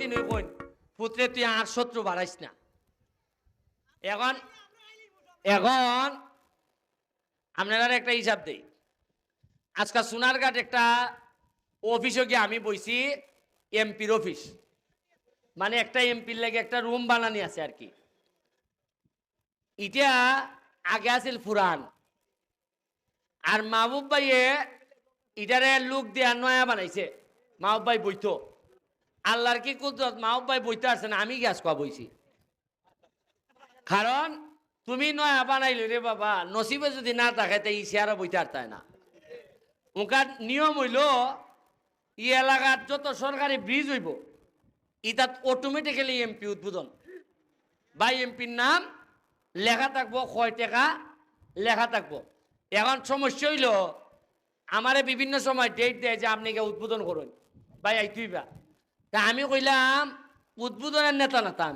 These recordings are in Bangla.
প্রতিদিন ওই কইন পুত্রে তুই আর শত্রু বাড়াইস না। এখন এখন আপনারা একটা হিসাব দেই। আজকাল সোনারঘাট একটা অফিসে গিয়ে আমি বইছি, এমপির অফিস, মানে একটা এমপির লাগে একটা রুম বানানি আছে আর কি। এটা আগে আছিল ফুরান, আর মাহবুব ভাইয়ে ইটারে লুক দিয়া নয়া বানাইছে। মাহবুব ভাই বইতো, আল্লাহর কি কুদরত, মাহবুব ভাই বইতে আসছে না, আমি গ্যাস কোয়া বইছি। কারণ তুমি নয়া বানাইলে রে বাবা, নসিবে যদি না থাকে তাই ইসিয়ারা বইতে আর তাই না। ওখান নিয়ম হইল ই এলাকার যত সরকারি ব্রিজ হইব ইতাত অটোমেটিক্যালি এমপি উদ্বোধন বা এমপির নাম লেখা থাকবো, কয় টাকা লেখা থাকবো। এখন সমস্যা হইল আমারে বিভিন্ন সময় ডেট দেয় যে আপনি কে উদ্বোধন করুন ভাই আইতুইবা। তা আমি কইলাম উদ্বোধনের নেতা না তা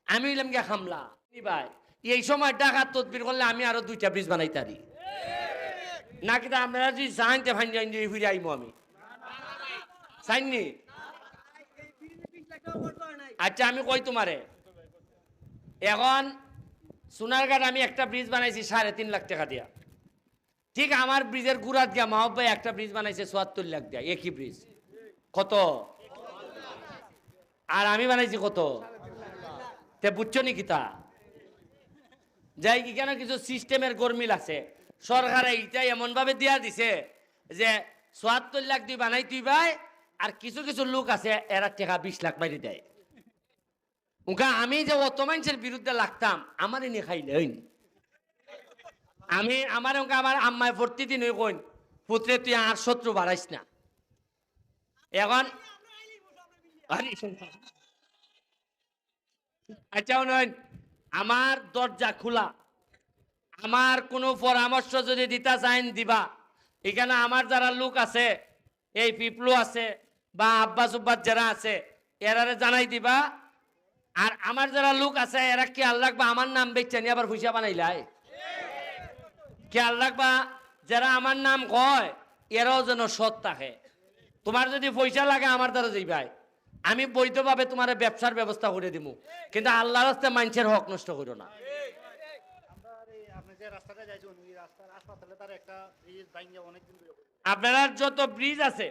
আমি হইলাম গিয়া খামলা ভাই, এই সময় ডাকাত তদবির করলে আমি আরো 2টা ব্রিজ বানাইতারি নাকি? তা আপনারা যদি চাইতে ফাইন ফিরে আইমো আমি চাইনি। আচ্ছা আমি কই তোমারে, এখন সোনারঘাট আমি একটা ব্রিজ বানাইছি 3.5 লাখ টাকা দিয়া। ঠিক আমার ব্রিজের গুড়াত গিয়া মাহবুব ভাই একটা ব্রিজ বানাইছে 74 লাখ দিয়া, একই ব্রিজ। কত? আর আমি বানাইছি কত? তে বুঝছো নি কিতা? যাই কি কেন কিছু সিস্টেমের গরমিল আছে। সরকার এইটা এমন ভাবে দিয়া দিছে যে 74 লাখ তুই বানাই তুই ভাই, আর কিছু কিছু লোক আছে এরা টাকা 20 লাখ বাইরে দেয়। উনকা আমি যে অত মানুষের বিরুদ্ধে লাগতাম আমার এনে খাইলে আমি আমার আমার আম্মায় প্রতিদিন ওই কইন পুত্রে তুই আর শত্রু বাড়াইস না। এখন আচ্ছা নয়, আমার দরজা খোলা, আমার কোনো পরামর্শ যদি দিতে চাইন দিবা। এখানে আমার যারা লোক আছে, এই পিপলু আছে বা আব্বাস উব্বাস যারা আছে এরারে জানাই দিবা। আর আমার যারা লোক আছে এরা খেয়াল রাখবা আমার নাম বেচছে নি আবার পয়সা বানাইলাই। খেয়াল রাখবা যারা আমার নাম কয় এরাও যেন সৎ থাকে। তোমার যদি পয়সা লাগে আমার দ্বারা যাইবাই, আমি বৈধভাবে তোমার ব্যবসার ব্যবস্থা করে দিব, কিন্তু আল্লাহর রাস্তায় মানুষের হক নষ্ট করো না। আপনারা যত ব্রিজ আছে,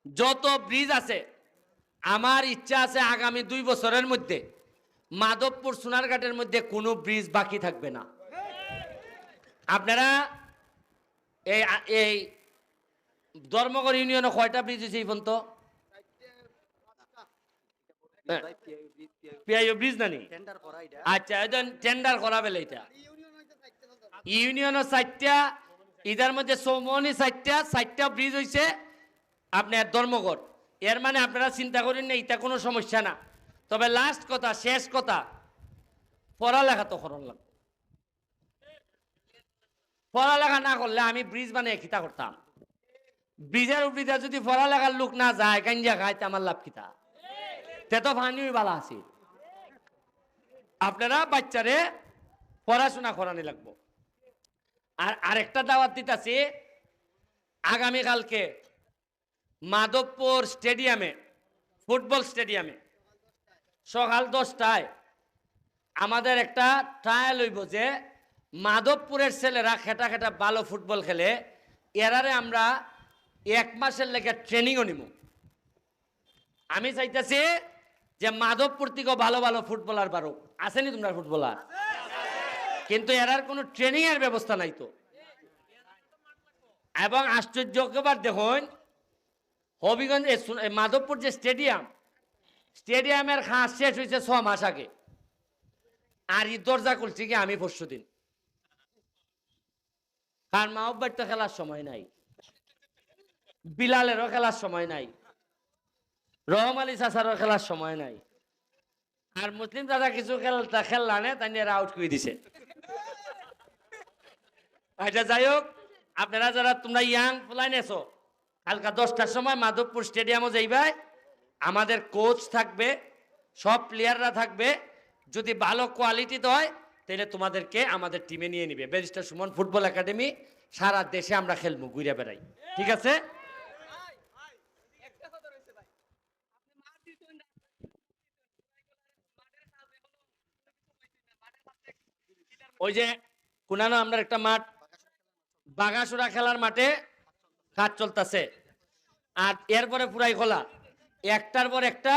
যত ব্রিজ আছে, আমার ইচ্ছা আছে আগামী 2 বছরের মধ্যে মাধবপুর সোনারঘাটের মধ্যে কোনো ব্রিজ বাকি থাকবে না। আপনারা এই এই ধর্মগড় ইউনিয়নে কয়টা ব্রিজ হয়েছে এই পর্যন্ত? পিআইও ব্রিজ নানি? আচ্ছা টেন্ডার করা বেলে এটা ইউনিয়নের 4টা, ইদার মধ্যে চৌমনি 4টা ব্রিজ হয়েছে আপনার ধর্মগড়। এর মানে আপনারা চিন্তা করেন না এটা কোনো সমস্যা না। তবে লাস্ট কথা, শেষ কথা, পড়ালেখা তো করার লাগবে। পড়ালেখা না করলে আমি ব্রিজ বানিয়ে খিতা করতাম। ব্রিজের উপরিতে যদি পড়ালেখার লোক না যায় গাঞ্জা খাইতে আমার লাভ খিতা, তে তো ভানি বালা আছে। আপনারা বাচ্চারে পড়াশোনা করানি লাগবো। আর আরেকটা দাওয়াত দিতেছি, আগামীকালকে মাধবপুর স্টেডিয়ামে, ফুটবল স্টেডিয়ামে সকাল 10টায় আমাদের একটা ট্রায়াল হইব যে মাধবপুরের ছেলেরা খেটা খেটা ভালো ফুটবল খেলে, এরারে আমরা 1 মাসের লেগে ট্রেনিংও নিব। আমি চাইতেছি যে মাধবপুর থেকেও ভালো ভালো ফুটবলার বারো আসেনি তোমরা ফুটবলার, কিন্তু এরার কোনো ট্রেনিং এর ব্যবস্থা নাই তো। এবং আশ্চর্যকর দেখুন, হবিগঞ্জ মাধবপুর যে স্টেডিয়ামের খাস শেষ হয়েছে 6 মাস আগে, আর এই দরজা খুলছি কি আমি পরশুদিন। কারণ মাহব্বার তো খেলার সময় নাই, বিলালেরও খেলার সময় নাই, রহম আলী চাচারও খেলার সময় নাই, আর মুসলিম দাদা কিছু খেললা নে তাই এরা আউট করে দিছে। আচ্ছা যাই হোক, আপনারা যারা তোমরা ইয়াং ফুলাইন এসো, কালকা 10টার সময় মাধবপুর স্টেডিয়ামও যাইবাই। আমাদের কোচ থাকবে, সব প্লেয়াররা থাকবে। যদি ভালো কোয়ালিটি হয় তাহলে তোমাদেরকে আমাদের টিমে নিয়ে নিবে। ব্যারিস্টার সুমন ফুটবল একাডেমি, সারা দেশে আমরা খেলবো, ঘুরে বেড়াই। ঠিক আছে? ওই যে কুনানো আমরা একটা মাঠ বাগাসুরা খেলার মাঠে কাজ চলতেছে, আর এরপরে পুরাই খোলা, একটার পর একটা।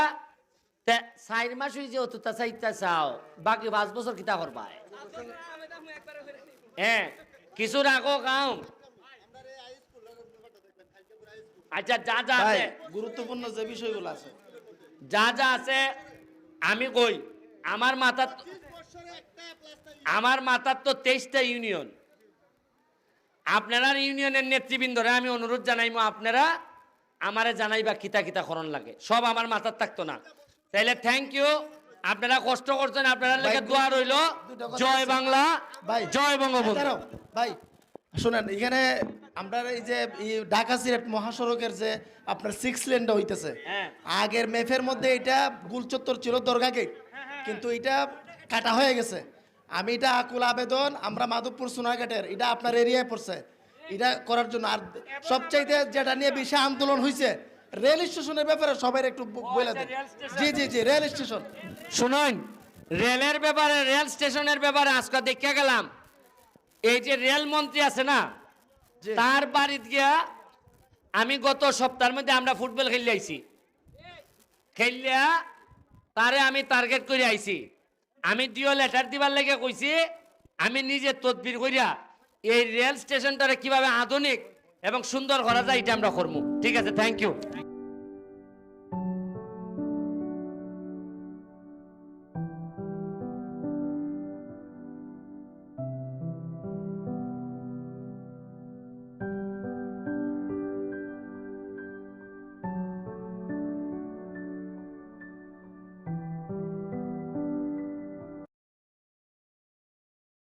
4 মাস হয়ে যে অতুতা চাইতা চাও, বাকি 5 বছর কিতা করবা? হ্যাঁ, কিছু রাখো কাউ। আচ্ছা, যা যা ভাই আছে, গুরুত্বপূর্ণ যে বিষয়গুলো আছে যা যা আছে আমি কই। আমার মাথার তো 23টা ইউনিয়ন। আপনারা ইউনিয়নের নেতৃবৃন্দরা আমি অনুরোধ জানাইমো, আপনারা আমারে জানাইবা কিতা কিতা করণ লাগে, সব আমার মাথার থাকতো না। তাইলে থ্যাংক ইউ, আপনারা কষ্ট করছেন, আপনারা লেগে দোয়া রইল। দুটো কথা জয় আছে। বাংলা, ভাই জয় বঙ্গবন্ধু। দাঁড়াও, ভাই শুনেন, এখানে আমরা এই যে ঢাকা সিলেট মহাসড়কের যে আপনার 6 লেনটা হইতেছে, হ্যাঁ। আগের মেফের মধ্যে এটা গুলচত্বর ছিল দরগা গেট, কিন্তু এটা কাটা হয়ে গেছে। আমি এটা আকুল আবেদন, আমরা মাধবপুর সোনারঘাটের, এটা আপনার এরিয়ায় পড়ছে, এটা করার জন্য। আর সবচাইতে যেটা নিয়ে বেশি আন্দোলন হয়েছে রেল স্টেশনের ব্যাপারে সবাই একটু বলে দেন। জি জি জি, রেল স্টেশন শুনুন, রেলের ব্যাপারে, রেল স্টেশনের ব্যাপারে আজকে দেখে গেলাম, এই যে রেল মন্ত্রী আছে না, জি। তার বাড়িতে গিয়া আমি গত সপ্তাহের মধ্যে আমরা ফুটবল খেলে আইছি, খেললিয়া তারে আমি টার্গেট করে আইছি। আমি ডিও লেটার দিবার লেগে কইছি, আমি নিজে তদবির করিয়া এই রেল স্টেশনটারে কিভাবে আধুনিক এবং সুন্দর করা যায় এটা আমরা করবো। ঠিক আছে, থ্যাংক ইউ।